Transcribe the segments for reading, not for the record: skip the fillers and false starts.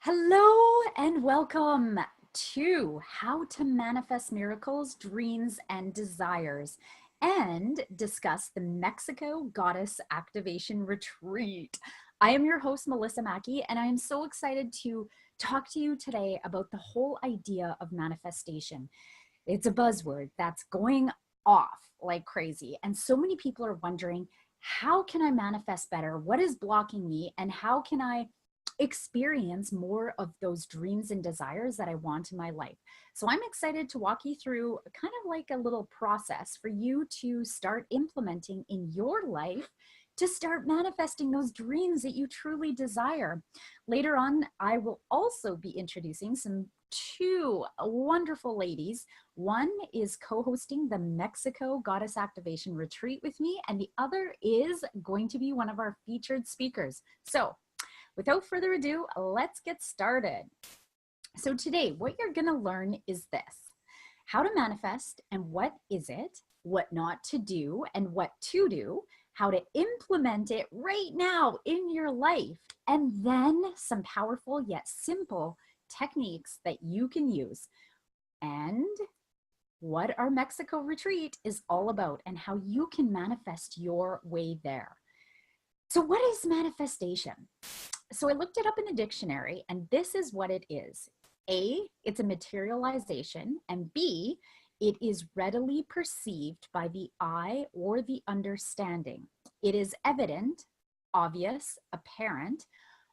Hello and welcome to How to Manifest Miracles, Dreams, and Desires, and discuss the Mexico Goddess Activation Retreat. I am your host, Melissa Mackey, and I am so excited to talk to you today about the whole idea of manifestation. It's a buzzword that's going off like crazy, and so many people are wondering, how can I manifest better? What is blocking me, and how can I experience more of those dreams and desires that I want in my life? So I'm excited to walk you through kind of like a little process for you to start implementing in your life to start manifesting those dreams that you truly desire. Later on, I will also be introducing two wonderful ladies. One is co-hosting the Mexico Goddess Activation Retreat with me, and the other is going to be one of our featured speakers. So without further ado, let's get started. So today, what you're going to learn is this: how to manifest and what is it, what not to do and what to do, how to implement it right now in your life, and then some powerful yet simple techniques that you can use, and what our Mexico retreat is all about and how you can manifest your way there. So what is manifestation? So I looked it up in the dictionary, and this is what it is. A, it's a materialization, and B, it is readily perceived by the eye or the understanding. It is evident, obvious, apparent,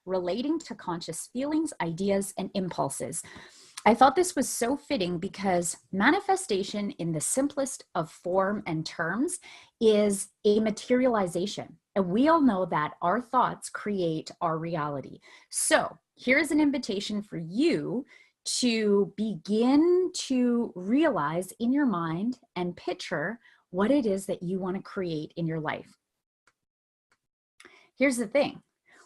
relating to conscious feelings, ideas, and impulses. I thought this was so fitting because manifestation in the simplest of form and terms is a materialization. And we all know that our thoughts create our reality. So here's an invitation for you to begin to realize in your mind and picture what it is that you want to create in your life. Here's the thing.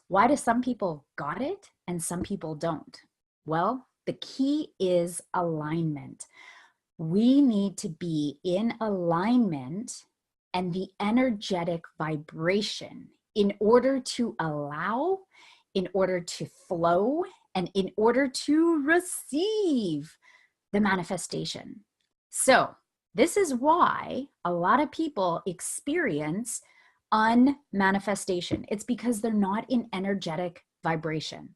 Why do some people got it and some people don't? Well, the key is alignment. We need to be in alignment and the energetic vibration in order to allow, in order to flow, and in order to receive the manifestation. So this is why a lot of people experience unmanifestation. It's because they're not in energetic vibration.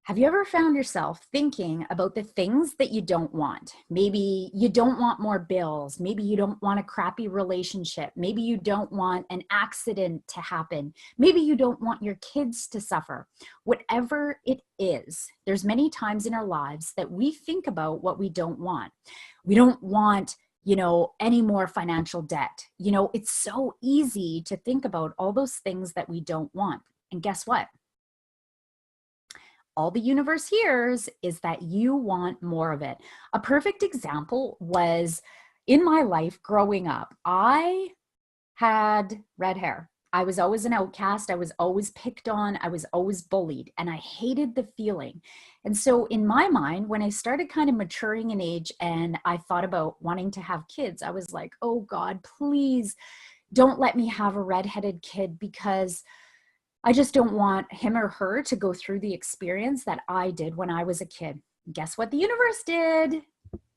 Have you ever found yourself thinking about the things that you don't want? Maybe you don't want more bills. Maybe you don't want a crappy relationship. Maybe you don't want an accident to happen. Maybe you don't want your kids to suffer. Whatever it is, there's many times in our lives that we think about what we don't want. We don't want, any more financial debt. It's so easy to think about all those things that we don't want. And guess what? All the universe hears is that you want more of it. A perfect example was in my life growing up. I had red hair. I was always an outcast. I was always picked on. I was always bullied, and I hated the feeling. And so in my mind, when I started kind of maturing in age and I thought about wanting to have kids, I was like, oh God, please don't let me have a redheaded kid, because I just don't want him or her to go through the experience that I did when I was a kid. Guess what the universe did?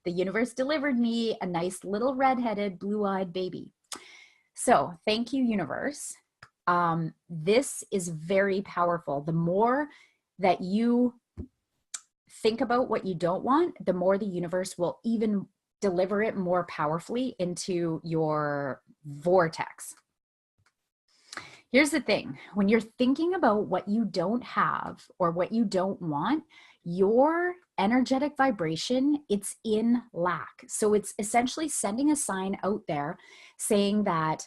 The universe delivered me a nice little redheaded, blue-eyed baby. So thank you, universe. This is very powerful. The more that you think about what you don't want, the more the universe will even deliver it more powerfully into your vortex. Here's the thing. When you're thinking about what you don't have or what you don't want, your energetic vibration, it's in lack. So it's essentially sending a sign out there saying that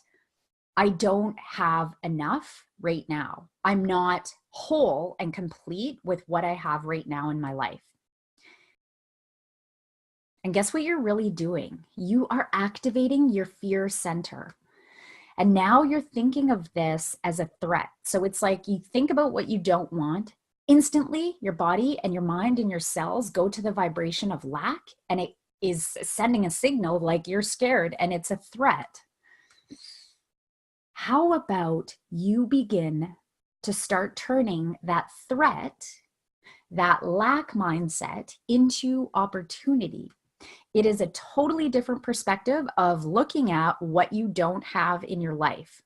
I don't have enough right now. I'm not whole and complete with what I have right now in my life. And guess what you're really doing? You are activating your fear center. And now you're thinking of this as a threat. So it's like you think about what you don't want. Instantly, your body and your mind and your cells go to the vibration of lack, and it is sending a signal like you're scared and it's a threat. How about you begin to start turning that threat that lack mindset into opportunity. It is a totally different perspective of looking at what you don't have in your life.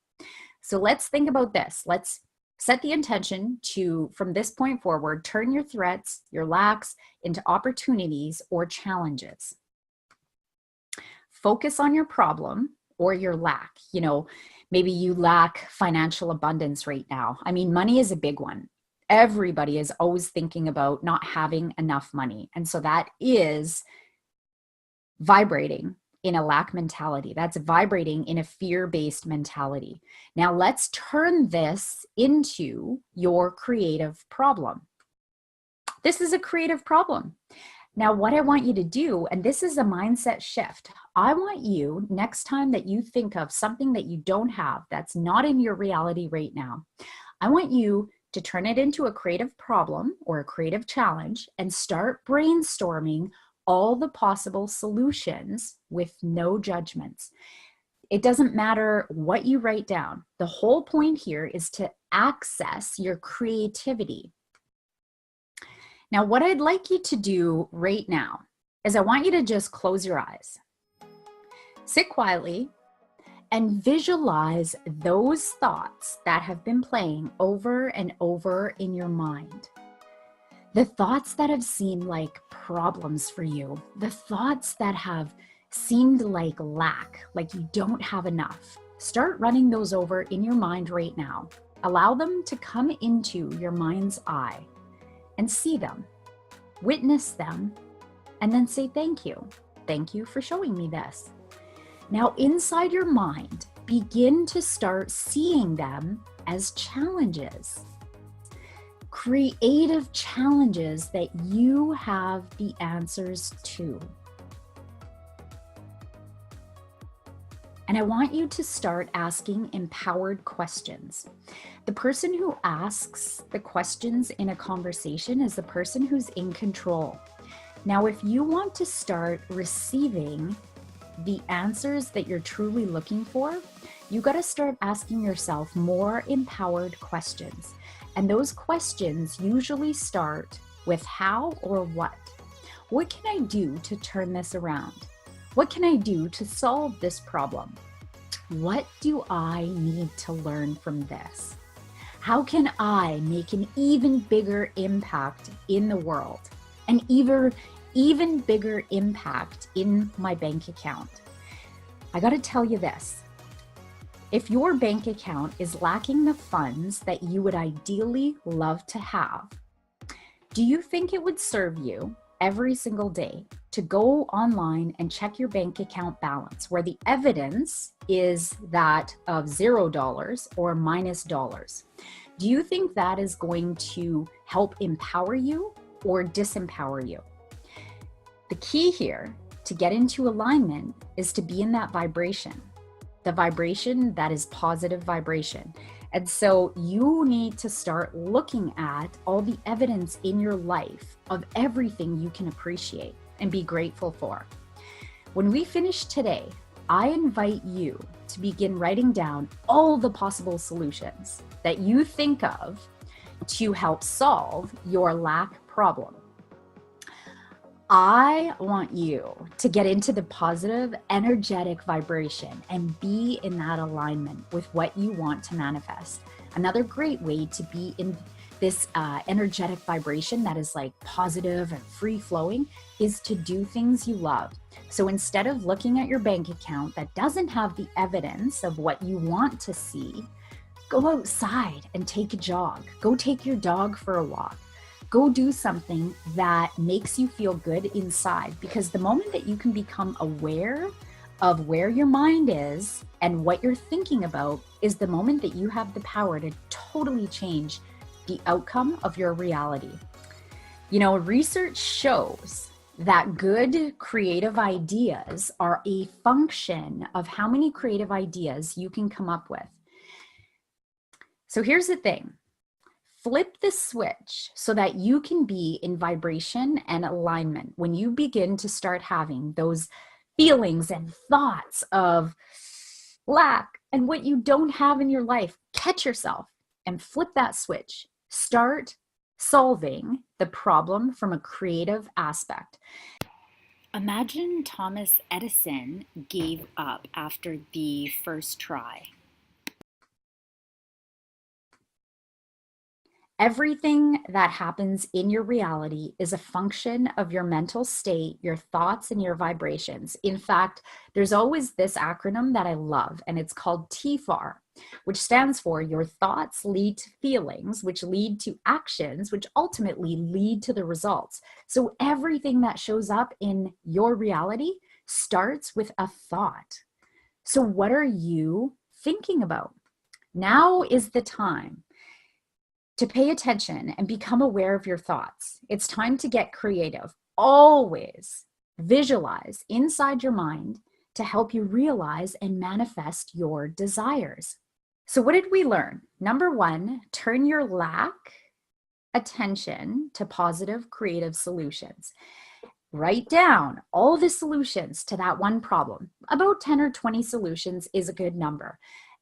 So let's think about this. Let's set the intention to, from this point forward, turn your threats, your lacks into opportunities or challenges. Focus on your problem or your lack. You know, maybe you lack financial abundance right now. I mean, money is a big one. Everybody is always thinking about not having enough money. And so that is vibrating in a lack mentality. That's vibrating in a fear-based mentality. Now let's turn this into your creative problem. This is a creative problem. Now, what I want you to do, and this is a mindset shift, I want you, next time that you think of something that you don't have, that's not in your reality right now, I want you to turn it into a creative problem or a creative challenge and start brainstorming all the possible solutions with no judgments. It doesn't matter what you write down. The whole point here is to access your creativity. Now, what I'd like you to do right now is I want you to just close your eyes, sit quietly, and visualize those thoughts that have been playing over and over in your mind. The thoughts that have seemed like problems for you, the thoughts that have seemed like lack, like you don't have enough. Start running those over in your mind right now. Allow them to come into your mind's eye and see them, witness them, and then say thank you. Thank you for showing me this. Now inside your mind, begin to start seeing them as challenges. Creative challenges that you have the answers to. And I want you to start asking empowered questions. The person who asks the questions in a conversation is the person who's in control. Now, if you want to start receiving the answers that you're truly looking for, you got to start asking yourself more empowered questions. And those questions usually start with how or what. What can I do to turn this around? What can I do to solve this problem? What do I need to learn from this? How can I make an even bigger impact in the world? An even bigger impact in my bank account? I got to tell you this. If your bank account is lacking the funds that you would ideally love to have, do you think it would serve you every single day to go online and check your bank account balance where the evidence is that of $0 or minus dollars? Do you think that is going to help empower you or disempower you? The key here to get into alignment is to be in that vibration, the vibration that is positive vibration. And so you need to start looking at all the evidence in your life of everything you can appreciate and be grateful for. When we finish today, I invite you to begin writing down all the possible solutions that you think of to help solve your lack problem. I want you to get into the positive, energetic vibration and be in that alignment with what you want to manifest. Another great way to be in this energetic vibration that is like positive and free flowing is to do things you love. So instead of looking at your bank account that doesn't have the evidence of what you want to see, go outside and take a jog. Go take your dog for a walk. Go do something that makes you feel good inside, because the moment that you can become aware of where your mind is and what you're thinking about is the moment that you have the power to totally change the outcome of your reality. You know, research shows that good creative ideas are a function of how many creative ideas you can come up with. So here's the thing. Flip the switch so that you can be in vibration and alignment. When you begin to start having those feelings and thoughts of lack and what you don't have in your life, catch yourself and flip that switch. Start solving the problem from a creative aspect. Imagine Thomas Edison gave up after the first try. Everything that happens in your reality is a function of your mental state, your thoughts, and your vibrations. In fact, there's always this acronym that I love, and it's called TFAR, which stands for your thoughts lead to feelings, which lead to actions, which ultimately lead to the results. So everything that shows up in your reality starts with a thought. So what are you thinking about? Now is the time to pay attention and become aware of your thoughts. It's time to get creative. Always visualize inside your mind to help you realize and manifest your desires. So what did we learn? Number one, turn your lack attention to positive, creative solutions. Write down all the solutions to that one problem. About 10 or 20 solutions is a good number.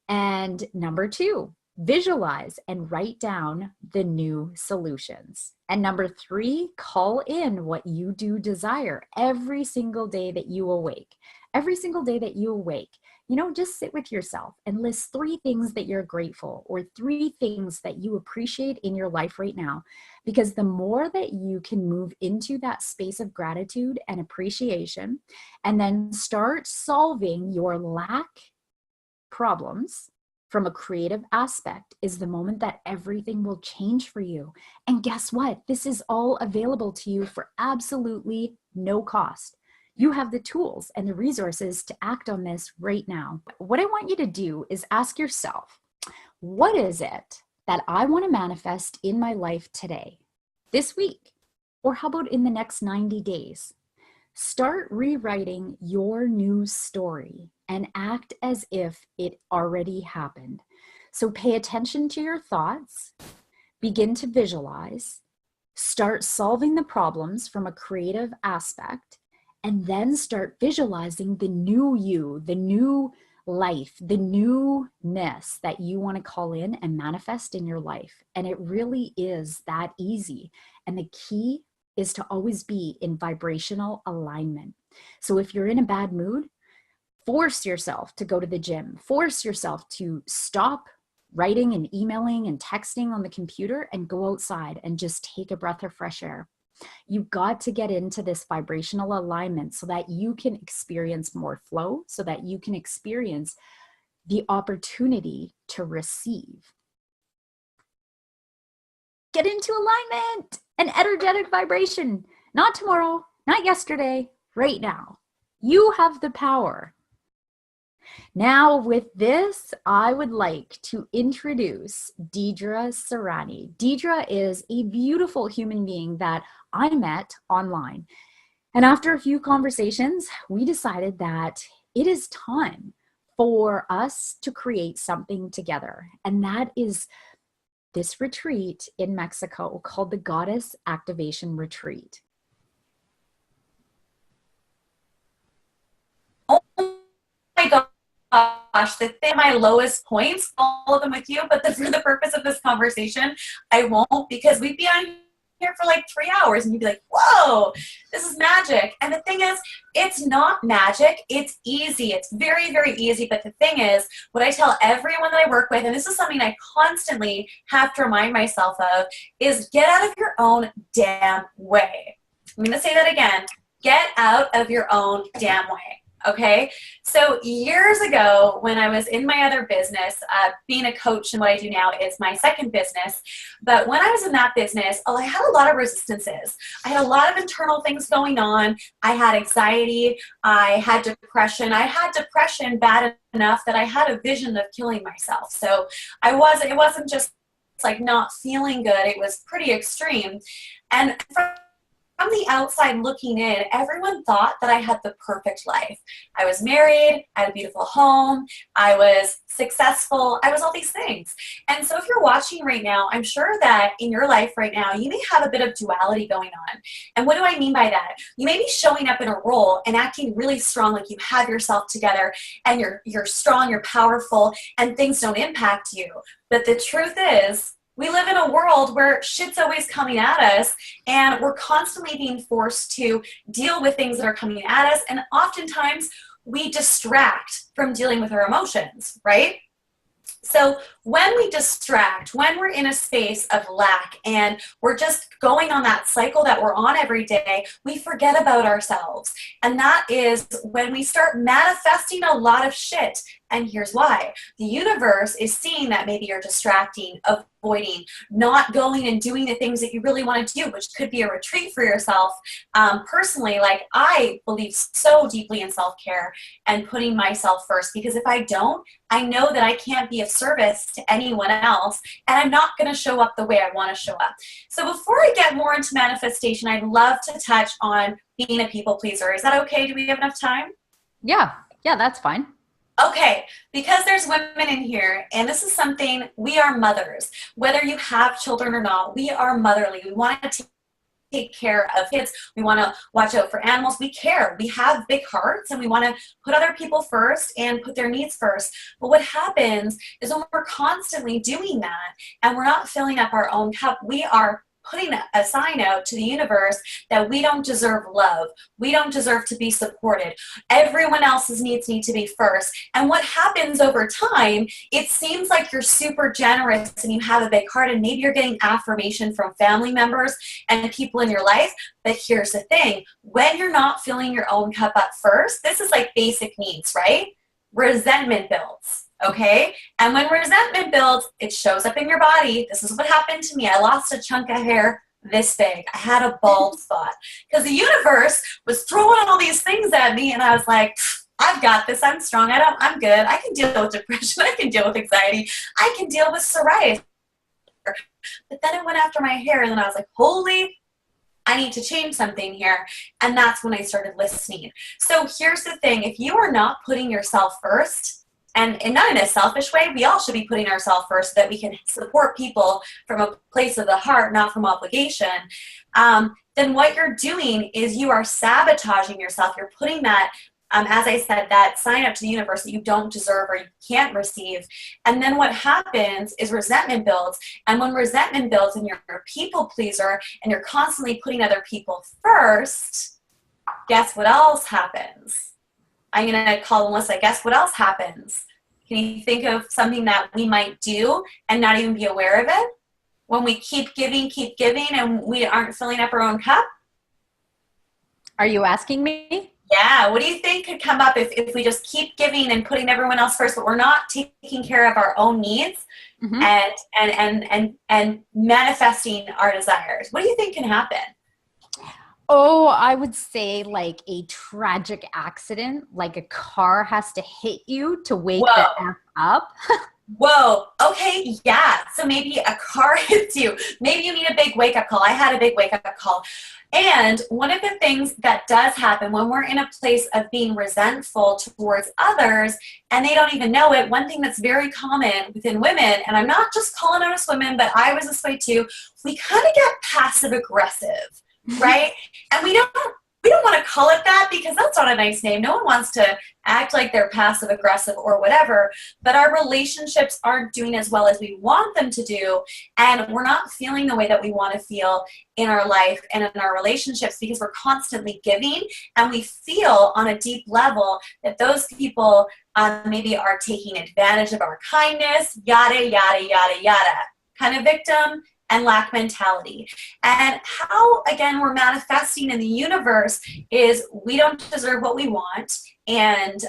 And number two, visualize and write down the new solutions. And number three, call in what you do desire every single day that you awake. Every single day that you awake, just sit with yourself and list 3 things that you're grateful or 3 things that you appreciate in your life right now. Because the more that you can move into that space of gratitude and appreciation, and then start solving your lack problems from a creative aspect, is the moment that everything will change for you. And guess what? This is all available to you for absolutely no cost. You have the tools and the resources to act on this right now. What I want you to do is ask yourself, what is it that I want to manifest in my life today, this week, or how about in the next 90 days? Start rewriting your new story and act as if it already happened. So pay attention to your thoughts, begin to visualize, start solving the problems from a creative aspect, and then start visualizing the new you, the new life, the newness that you want to call in and manifest in your life. And it really is that easy. And the key is to always be in vibrational alignment. So if you're in a bad mood, force yourself to go to the gym. Force yourself to stop writing and emailing and texting on the computer and go outside and just take a breath of fresh air. You've got to get into this vibrational alignment so that you can experience more flow, so that you can experience the opportunity to receive. Get into alignment and energetic vibration. Not tomorrow, not yesterday, right now. You have the power. Now with this, I would like to introduce Deidre Serrani. Deidre is a beautiful human being that I met online. And after a few conversations, we decided that it is time for us to create something together. And that is this retreat in Mexico called the Goddess Activation Retreat. Oh my gosh, my lowest points, all of them with you, but for the purpose of this conversation, I won't, because we'd be on here for like 3 hours and you'd be like, whoa, this is magic. And the thing is, it's not magic, it's easy. It's very, very easy. But the thing is, what I tell everyone that I work with, and this is something I constantly have to remind myself of, is get out of your own damn way. I'm going to say that again. Get out of your own damn way. Okay, so years ago when I was in my other business, being a coach, and what I do now is my second business, but when I was in that business, I had a lot of resistances. I had a lot of internal things going on. I had anxiety, I had depression. I had depression bad enough that I had a vision of killing myself. So it wasn't just like not feeling good, it was pretty extreme. And from the outside looking in, everyone thought that I had the perfect life. I was married, I had a beautiful home, I was successful, I was all these things. And so if you're watching right now, I'm sure that in your life right now, you may have a bit of duality going on. And what do I mean by that? You may be showing up in a role and acting really strong, like you have yourself together and you're strong, you're powerful, and things don't impact you. But the truth is, We live in a world where shit's always coming at us, and we're constantly being forced to deal with things that are coming at us. And oftentimes we distract from dealing with our emotions, right? So when we distract, when we're in a space of lack and we're just going on that cycle that we're on every day, we forget about ourselves. And that is when we start manifesting a lot of shit. And here's why. The universe is seeing that maybe you're distracting, avoiding, not going and doing the things that you really want to do, which could be a retreat for yourself. Personally, like, I believe so deeply in self-care and putting myself first, because if I don't, I know that I can't be of service to anyone else, and I'm not going to show up the way I want to show up. So before I get more into manifestation, I'd love to touch on being a people pleaser. Is that okay? Do we have enough time? Yeah, that's fine. Okay, because there's women in here, and this is something, we are mothers. Whether you have children or not, we are motherly. We want to take care of kids. We want to watch out for animals. We care. We have big hearts, and we want to put other people first and put their needs first. But what happens is when we're constantly doing that and we're not filling up our own cup, we are putting a sign out to the universe that we don't deserve love. We don't deserve to be supported. Everyone else's needs need to be first. And what happens over time, it seems like you're super generous and you have a big heart, and maybe you're getting affirmation from family members and people in your life. But here's the thing, when you're not filling your own cup up first, this is like basic needs, right? Resentment builds. Okay? And when resentment builds, it shows up in your body. This is what happened to me. I lost a chunk of hair this big. I had a bald spot because the universe was throwing all these things at me, and I was like, I've got this. I'm strong. I'm good. I can deal with depression. I can deal with anxiety. I can deal with psoriasis. But then it went after my hair, and then I was like, holy, I need to change something here. And that's when I started listening. So here's the thing. If you are not putting yourself first, and not in a selfish way, we all should be putting ourselves first so that we can support people from a place of the heart, not from obligation, then what you're doing is you are sabotaging yourself. You're putting that, as I said, that sign up to the universe that you don't deserve or you can't receive. And then what happens is resentment builds. And when resentment builds and you're a people pleaser and you're constantly putting other people first, guess what else happens? I'm going to call Melissa. Guess what else happens? Can you think of something that we might do and not even be aware of it? When we keep giving, and we aren't filling up our own cup? Are you asking me? Yeah. What do you think could come up if we just keep giving and putting everyone else first, but we're not taking care of our own needs and manifesting our desires? What do you think can happen? Oh, I would say like a tragic accident, like a car has to hit you to wake the F up. Whoa. Okay. Yeah. So maybe a car hits you. Maybe you need a big wake up call. I had a big wake up call. And one of the things that does happen when we're in a place of being resentful towards others and they don't even know it, one thing that's very common within women, and I'm not just calling out us women, but I was this way too, we kind of get passive aggressive. Right? And we don't want to call it that because that's not a nice name. No one wants to act like they're passive aggressive or whatever, but our relationships aren't doing as well as we want them to do, and we're not feeling the way that we want to feel in our life and in our relationships because we're constantly giving, and we feel on a deep level that those people maybe are taking advantage of our kindness, yada, yada, yada, yada, kind of victim and lack mentality. And how, again, we're manifesting in the universe is we don't deserve what we want, and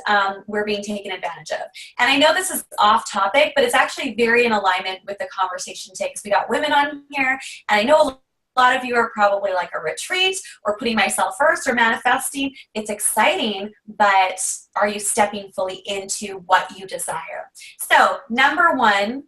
we're being taken advantage of. And I know this is off topic, but it's actually very in alignment with the conversation today because we got women on here, and I know a lot of you are probably like a retreat or putting myself first or manifesting. It's exciting, but are you stepping fully into what you desire? So number one,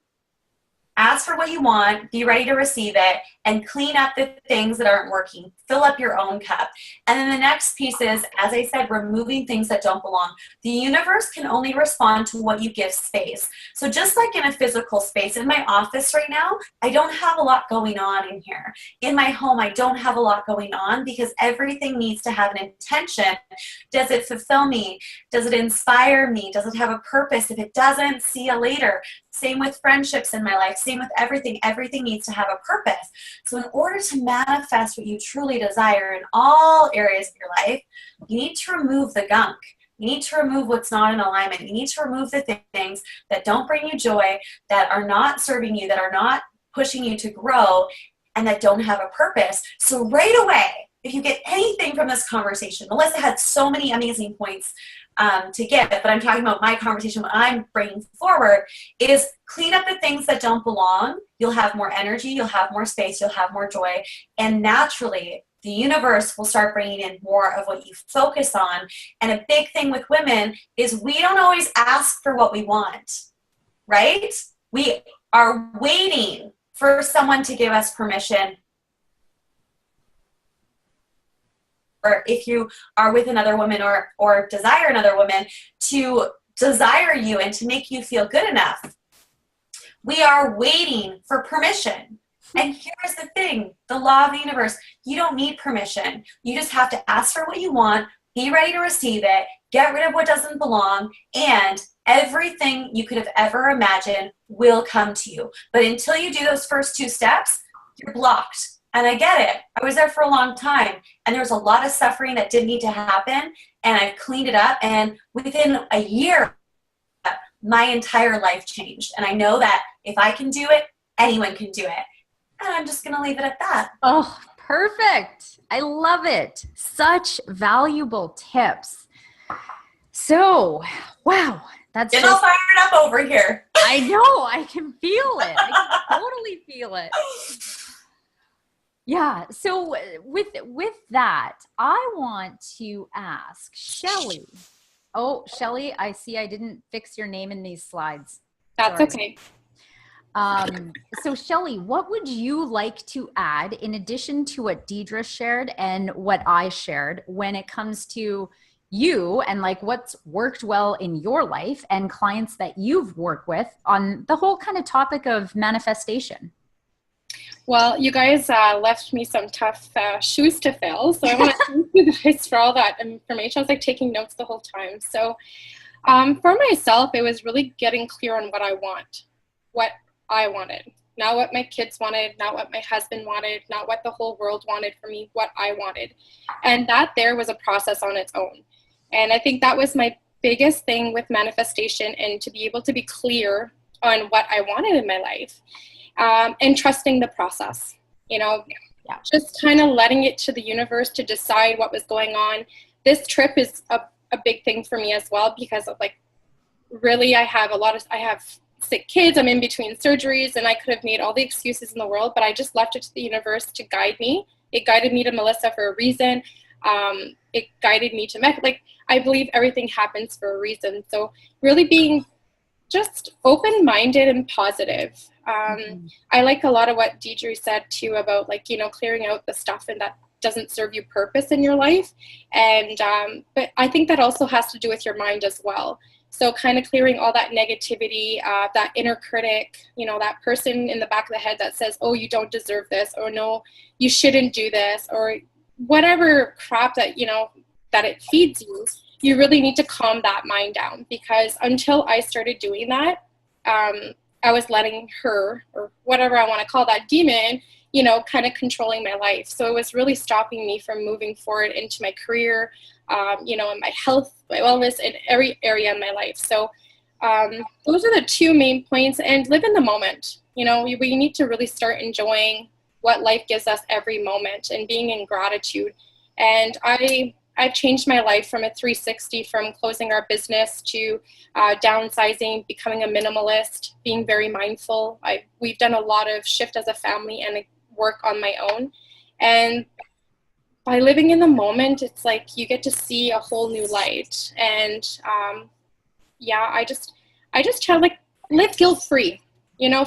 ask for what you want, be ready to receive it, and clean up the things that aren't working. Fill up your own cup. And then the next piece is, as I said, removing things that don't belong. The universe can only respond to what you give space. So just like in a physical space, in my office right now, I don't have a lot going on in here. In my home, I don't have a lot going on because everything needs to have an intention. Does it fulfill me? Does it inspire me? Does it have a purpose? If it doesn't, see you later. Same with friendships in my life. Same with everything. Everything needs to have a purpose. So in order to manifest what you truly desire in all areas of your life, you need to remove the gunk. You need to remove what's not in alignment. You need to remove the things that don't bring you joy, that are not serving you, that are not pushing you to grow, and that don't have a purpose. So right away, if you get anything from this conversation, Melissa had so many amazing points to give, but I'm talking about my conversation, what I'm bringing forward is clean up the things that don't belong. You'll have more energy, you'll have more space, you'll have more joy, and naturally, the universe will start bringing in more of what you focus on. And a big thing with women is we don't always ask for what we want, right? We are waiting for someone to give us permission. Or if you are with another woman or desire another woman to desire you and to make you feel good enough. We are waiting for permission. And here's the thing, the law of the universe, you don't need permission. You just have to ask for what you want, be ready to receive it, get rid of what doesn't belong, and everything you could have ever imagined will come to you. But until you do those first two steps, you're blocked. And I get it. I was there for a long time, and there was a lot of suffering that didn't need to happen, and I've cleaned it up, and within a year, my entire life changed. And I know that if I can do it, anyone can do it. And I'm just going to leave it at that. Oh, perfect. I love it. Such valuable tips. So, wow. That's Getting all fired up over here. I know. I can feel it. I can totally feel it. Yeah. So with that, I want to ask Shelly. Oh, Shelly, I see I didn't fix your name in these slides. That's Sorry. okay. So Shelly, what would you like to add in addition to what Deidre shared and what I shared when it comes to you and like what's worked well in your life and clients that you've worked with on the whole kind of topic of manifestation? Well, you guys left me some tough shoes to fill, so I want to thank you guys for all that information. I was like taking notes the whole time. So for myself, it was really getting clear on what I wanted. Not what my kids wanted, not what my husband wanted, not what the whole world wanted for me, what I wanted. And that there was a process on its own. And I think that was my biggest thing with manifestation, and to be able to be clear on what I wanted in my life. And trusting the process, just kind of letting it to the universe to decide what was going on. This trip is a big thing for me as well, because of really I have sick kids, I'm in between surgeries, and I could have made all the excuses in the world, but I just left it to the universe to guide me. It guided me to Melissa for a reason. It guided me to I believe everything happens for a reason. So really being just open-minded and positive. I like a lot of what Deidre said too about clearing out the stuff and that doesn't serve you purpose in your life. And but I think that also has to do with your mind as well. So kind of clearing all that negativity, that inner critic, that person in the back of the head that says, oh, you don't deserve this, or no, you shouldn't do this, or whatever crap that, that it feeds you. You really need to calm that mind down, because until I started doing that, I was letting her, or whatever I want to call that demon, kind of controlling my life. So it was really stopping me from moving forward into my career, in my health, my wellness, in every area in my life. So those are the two main points. And live in the moment. We need to really start enjoying what life gives us every moment and being in gratitude. And I've changed my life from a 360, from closing our business to downsizing, becoming a minimalist, being very mindful. We've done a lot of shift as a family and work on my own. And by living in the moment, it's like you get to see a whole new light. And I just try to live guilt-free.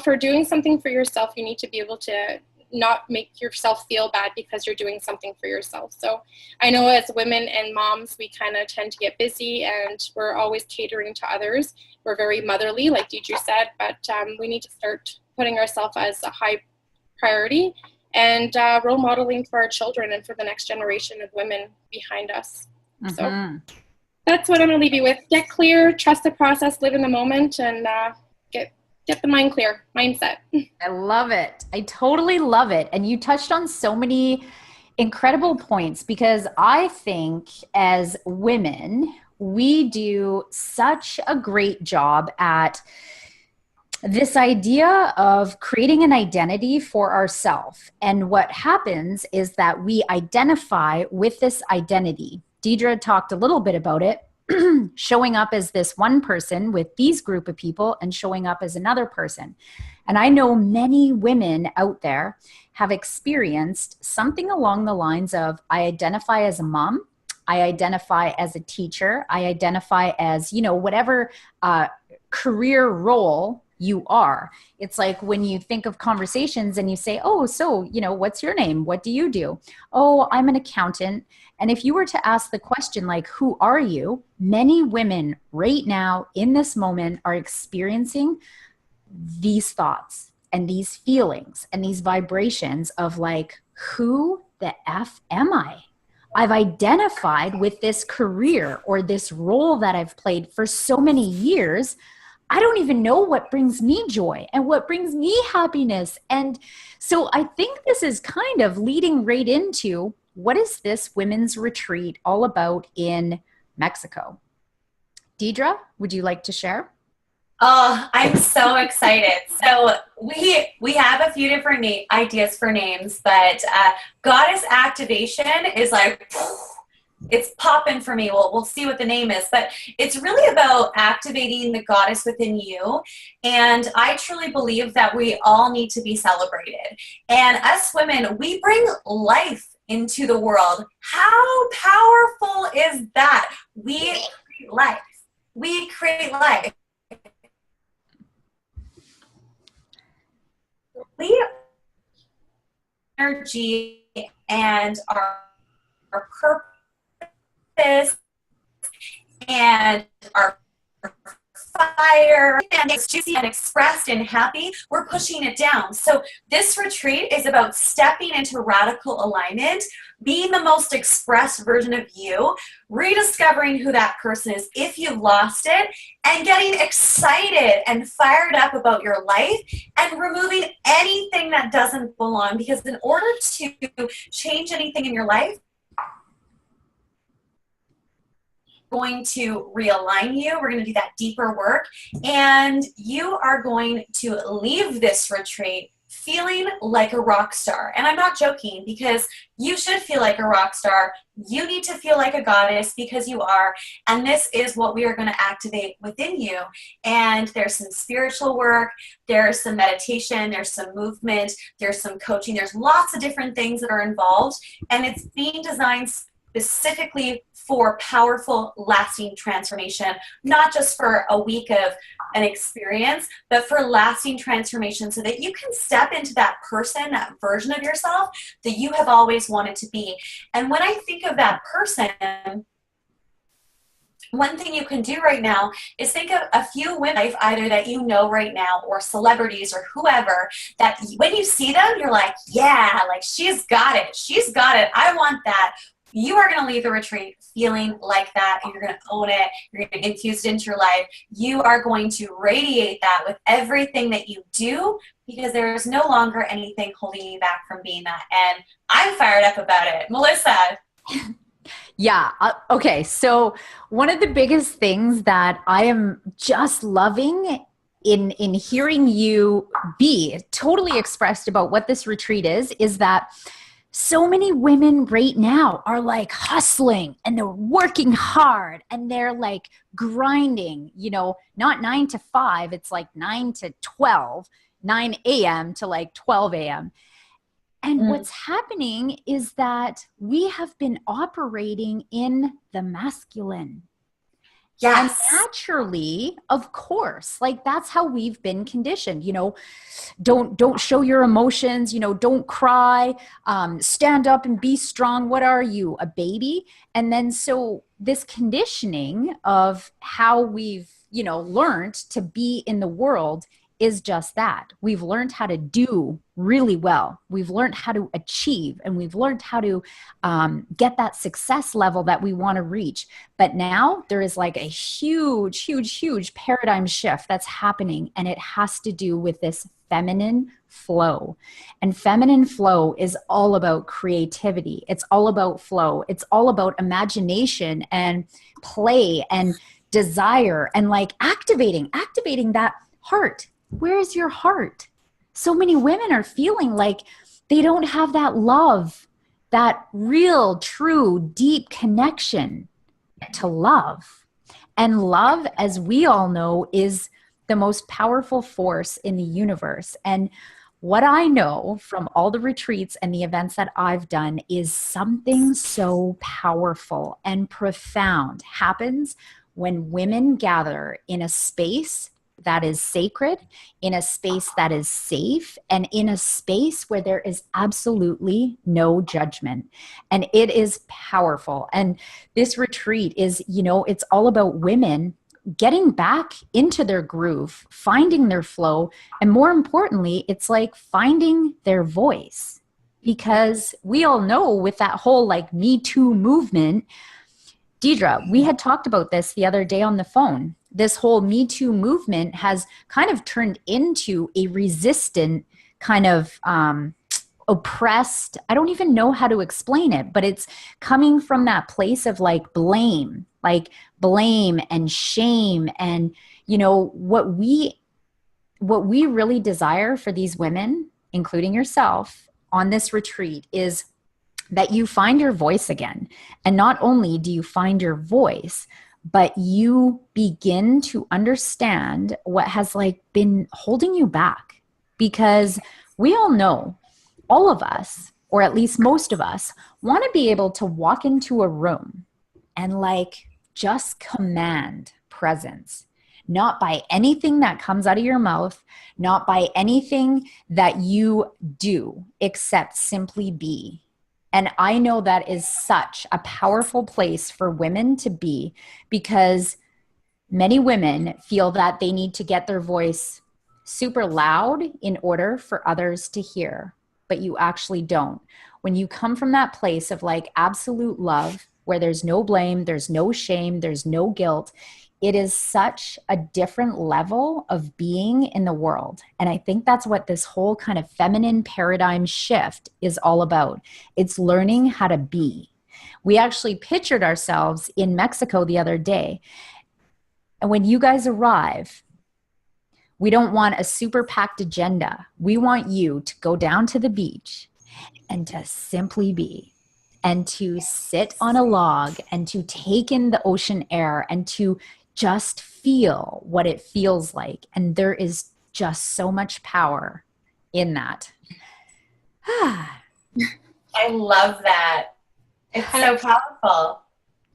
For doing something for yourself, you need to be able to not make yourself feel bad because you're doing something for yourself. So I know as women and moms, we kind of tend to get busy and we're always catering to others. We're very motherly, like Deidre said, but we need to start putting ourselves as a high priority and role modeling for our children and for the next generation of women behind us. So that's what I'm going to leave you with. Get clear, trust the process, live in the moment, and get the mind clear, mindset. I love it. I totally love it. And you touched on so many incredible points, because I think as women, we do such a great job at this idea of creating an identity for ourselves. And what happens is that we identify with this identity. Deidre talked a little bit about it, showing up as this one person with these group of people and showing up as another person. And I know many women out there have experienced something along the lines of, I identify as a mom, I identify as a teacher, I identify as, whatever career role you are. It's like when you think of conversations and you say, oh, so, what's your name? What do you do? Oh, I'm an accountant. And if you were to ask the question, like, who are you? Many women right now in this moment are experiencing these thoughts and these feelings and these vibrations of like, who the F am I? I've identified with this career or this role that I've played for so many years. I don't even know what brings me joy and what brings me happiness. And so I think this is kind of leading right into, what is this women's retreat all about in Mexico? Deidre, would you like to share? Oh, I'm so excited. So we have a few different ideas for names, but Goddess Activation is like, it's popping for me. We'll see what the name is, but it's really about activating the goddess within you. And I truly believe that we all need to be celebrated. And us women, we bring life into the world. How powerful is that? We create life. We create life. We energy and our purpose and our fire, and it's juicy and expressed and happy, we're pushing it down. So this retreat is about stepping into radical alignment, being the most expressed version of you, rediscovering who that person is if you lost it, and getting excited and fired up about your life and removing anything that doesn't belong. Because in order to change anything in your life, going to realign you. We're going to do that deeper work, and you are going to leave this retreat feeling like a rock star. And I'm not joking, because you should feel like a rock star. You need to feel like a goddess, because you are. And this is what we are going to activate within you. And there's some spiritual work, there's some meditation, there's some movement, there's some coaching, there's lots of different things that are involved. And it's being designed specifically for powerful, lasting transformation, not just for a week of an experience, but for lasting transformation, so that you can step into that person, that version of yourself that you have always wanted to be. And when I think of that person, one thing you can do right now is think of a few women, either that you know right now or celebrities or whoever, that when you see them, you're like, yeah, like she's got it. She's got it. I want that. You are going to leave the retreat feeling like that, and you're going to own it. You're going to infuse it into your life. You are going to radiate that with everything that you do, because there is no longer anything holding you back from being that. And I'm fired up about it. Melissa. Yeah. Okay. So one of the biggest things that I am just loving in hearing you be totally expressed about what this retreat is that so many women right now are like hustling and they're working hard and they're like grinding, not 9 to 5. It's like 9 to 12, 9 a.m. to like 12 a.m. And what's happening is that we have been operating in the masculine. And Yes. naturally, of course, like that's how we've been conditioned, don't show your emotions, don't cry, stand up and be strong. What are you, a baby? And then so this conditioning of how we've, learned to be in the world is just that. We've learned how to do really well. We've learned how to achieve, and we've learned how to get that success level that we want to reach. But now there is like a huge, huge, huge paradigm shift that's happening, and it has to do with this feminine flow. And feminine flow is all about creativity. It's all about flow. It's all about imagination and play and desire and like activating that heart. Where's your heart? So many women are feeling like they don't have that love, that real, true, deep connection to love. And love, as we all know, is the most powerful force in the universe. And what I know from all the retreats and the events that I've done is something so powerful and profound happens when women gather in a space that is sacred, in a space that is safe, and in a space where there is absolutely no judgment. And it is powerful. And this retreat is, it's all about women getting back into their groove, finding their flow, and more importantly, it's like finding their voice. Because we all know with that whole like Me Too movement, Deidre, we had talked about this the other day on the phone. This whole Me Too movement has kind of turned into a resistant kind of oppressed, I don't even know how to explain it, but it's coming from that place of like blame and shame. And, what we really desire for these women, including yourself, on this retreat is that you find your voice again. And not only do you find your voice, but you begin to understand what has like been holding you back. Because we all know, all of us, or at least most of us, want to be able to walk into a room and like just command presence, not by anything that comes out of your mouth, not by anything that you do, except simply be. And I know that is such a powerful place for women to be, because many women feel that they need to get their voice super loud in order for others to hear, but you actually don't. When you come from that place of like absolute love, where there's no blame, there's no shame, there's no guilt, it is such a different level of being in the world. And I think that's what this whole kind of feminine paradigm shift is all about. It's learning how to be. We actually pictured ourselves in Mexico the other day. And when you guys arrive, we don't want a super packed agenda. We want you to go down to the beach and to simply be, and to sit on a log and to take in the ocean air and to just feel what it feels like. And there is just so much power in that. I love that. It's so powerful.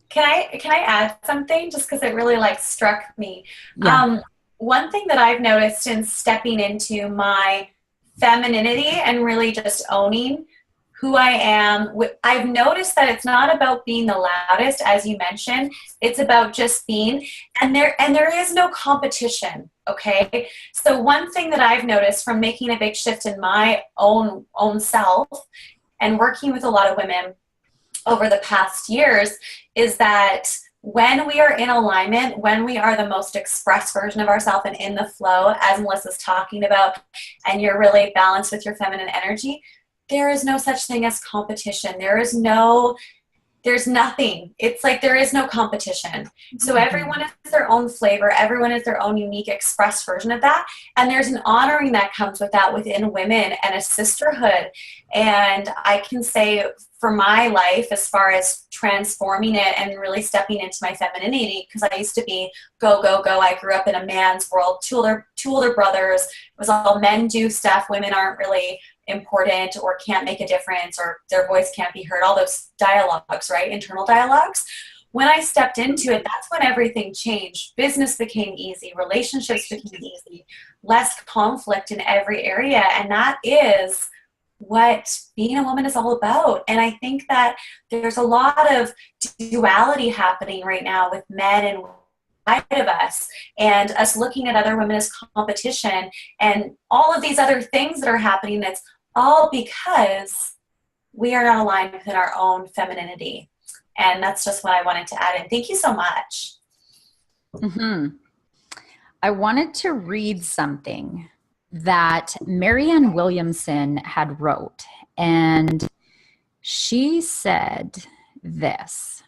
Can I add something just because it really like struck me? Yeah. One thing that I've noticed in stepping into my femininity and really just owning who I am, I've noticed that it's not about being the loudest, as you mentioned. It's about just being, and there is no competition. Okay, so one thing that I've noticed from making a big shift in my own self and working with a lot of women over the past years is that when we are in alignment, when we are the most expressed version of ourselves and in the flow, as Melissa's talking about, and you're really balanced with your feminine energy, there is no such thing as competition. There's nothing. It's like there is no competition. So everyone has their own flavor. Everyone is their own unique expressed version of that. And there's an honoring that comes with that within women and a sisterhood. And I can say for my life, as far as transforming it and really stepping into my femininity, because I used to be go, go, go. I grew up in a man's world, two older brothers. It was all men do stuff. Women aren't really important or can't make a difference or their voice can't be heard, all those dialogues, right? Internal dialogues. when I stepped into it, that's when everything changed. Business became easy, relationships became easy, less conflict in every area. And that is what being a woman is all about. And I think that there's a lot of duality happening right now with men and side of us, and us looking at other women as competition, and all of these other things that are happening. That's all because we are not aligned within our own femininity. And that's just what I wanted to add in. Thank you so much. Mm-hmm. I wanted to read something that Marianne Williamson had wrote, and she said this: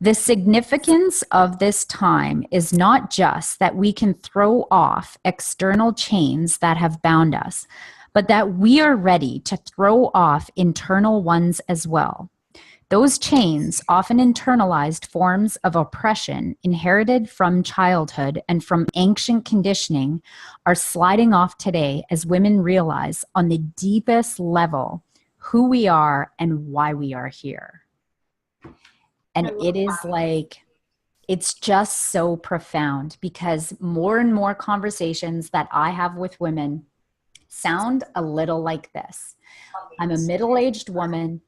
the significance of this time is not just that we can throw off external chains that have bound us, but that we are ready to throw off internal ones as well. Those chains, often internalized forms of oppression inherited from childhood and from ancient conditioning, are sliding off today as women realize on the deepest level who we are and why we are here. And it is like, it's just so profound, because more and more conversations that I have with women sound a little like this. I'm a middle-aged woman.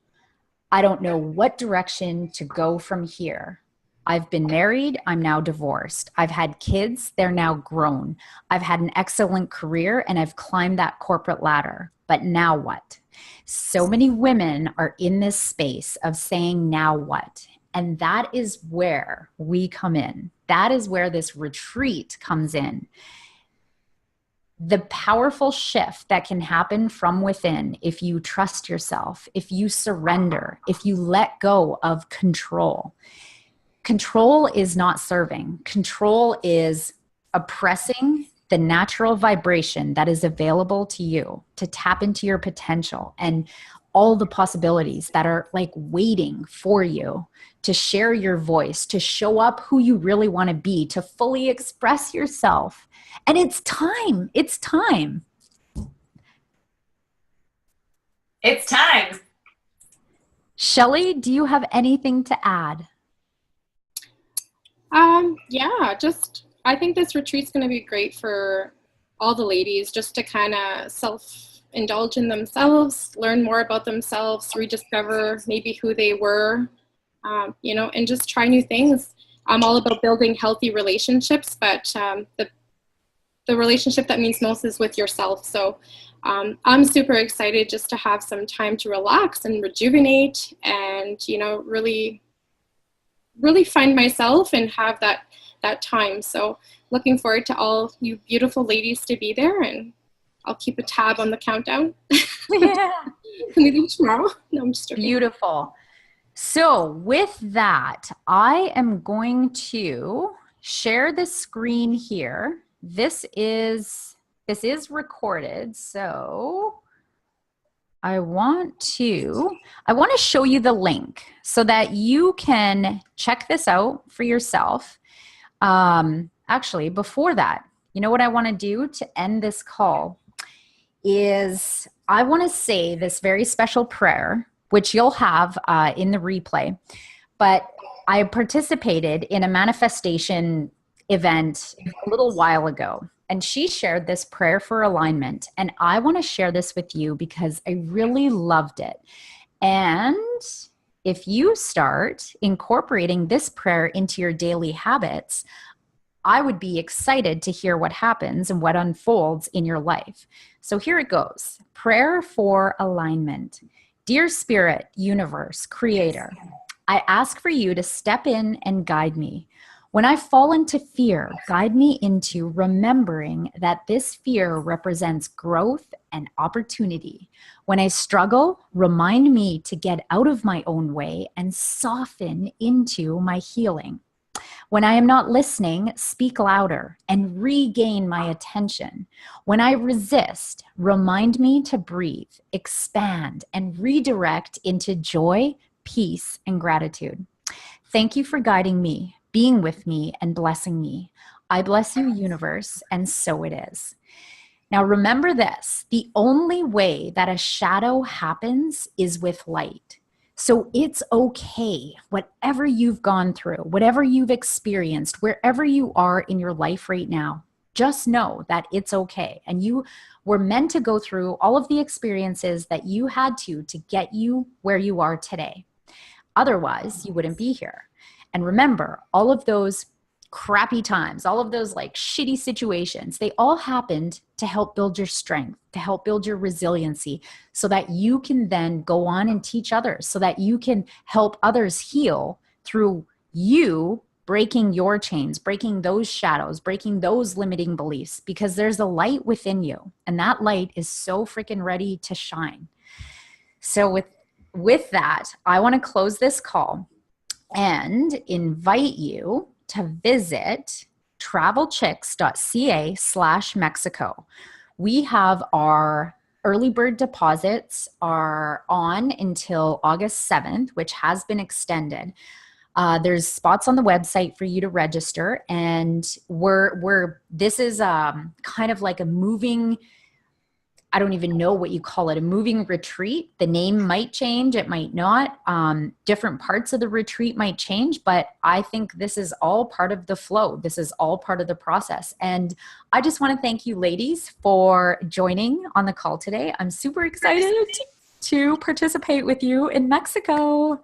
I don't know what direction to go from here. I've been married, I'm now divorced. I've had kids, they're now grown. I've had an excellent career and I've climbed that corporate ladder. But now what? So many women are in this space of saying, now what? And that is where we come in. That is where this retreat comes in. The powerful shift that can happen from within if you trust yourself, if you surrender, if you let go of control. Control is not serving. Control is oppressing the natural vibration that is available to you to tap into your potential and all the possibilities that are like waiting for you to share your voice, to show up who you really want to be, to fully express yourself. And it's time. It's time. It's time. Shelley, do you have anything to add? Yeah, just, I think this retreat's going to be great for all the ladies, just to kind of self-indulge in themselves, learn more about themselves, rediscover maybe who they were, and just try new things. I'm all about building healthy relationships, but the relationship that means most is with yourself. So I'm super excited just to have some time to relax and rejuvenate and, really find myself and have that time. So looking forward to all you beautiful ladies to be there, and I'll keep a tab on the countdown. Yeah. Maybe tomorrow. No, I'm just joking. Beautiful. So with that, I am going to share the screen here. This is recorded, so I want to show you the link so that you can check this out for yourself. Actually, before that, you know what I want to do to end this call is I want to say this very special prayer, which you'll have in the replay. But I participated in a manifestation event a little while ago, and she shared this prayer for alignment. And I want to share this with you because I really loved it. And if you start incorporating this prayer into your daily habits, I would be excited to hear what happens and what unfolds in your life. So here it goes. Prayer for alignment. Dear Spirit, Universe, Creator, I ask for you to step in and guide me. When I fall into fear, guide me into remembering that this fear represents growth and opportunity. When I struggle, remind me to get out of my own way and soften into my healing. When I am not listening, speak louder and regain my attention. When I resist, remind me to breathe, expand, and redirect into joy, peace, and gratitude. Thank you for guiding me, being with me, and blessing me. I bless you, universe, and so it is. Now remember this, the only way that a shadow happens is with light. So it's okay, whatever you've gone through, whatever you've experienced, wherever you are in your life right now, just know that it's okay. And you were meant to go through all of the experiences that you had to get you where you are today. Otherwise, you wouldn't be here. And remember, all of those crappy times, all of those like shitty situations, they all happened to help build your strength, to help build your resiliency, so that you can then go on and teach others, so that you can help others heal through you breaking your chains, breaking those shadows, breaking those limiting beliefs, because there's a light within you, and that light is so freaking ready to shine. So with that, I want to close this call and invite you to visit travelchicks.ca/Mexico. We have our early bird deposits are on until August 7th, which has been extended. There's spots on the website for you to register, and this is kind of like a moving, I don't even know what you call it, a moving retreat. The name might change, it might not. Different parts of the retreat might change, but I think this is all part of the flow. This is all part of the process. And I just want to thank you ladies for joining on the call today. I'm super excited to participate with you in Mexico.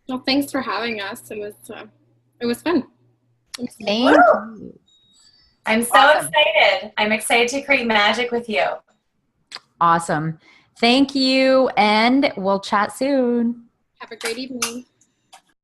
Well, thanks for having us. It was fun. Thank you. I'm so excited. I'm excited to create magic with you. Awesome. Thank you, and we'll chat soon. Have a great evening.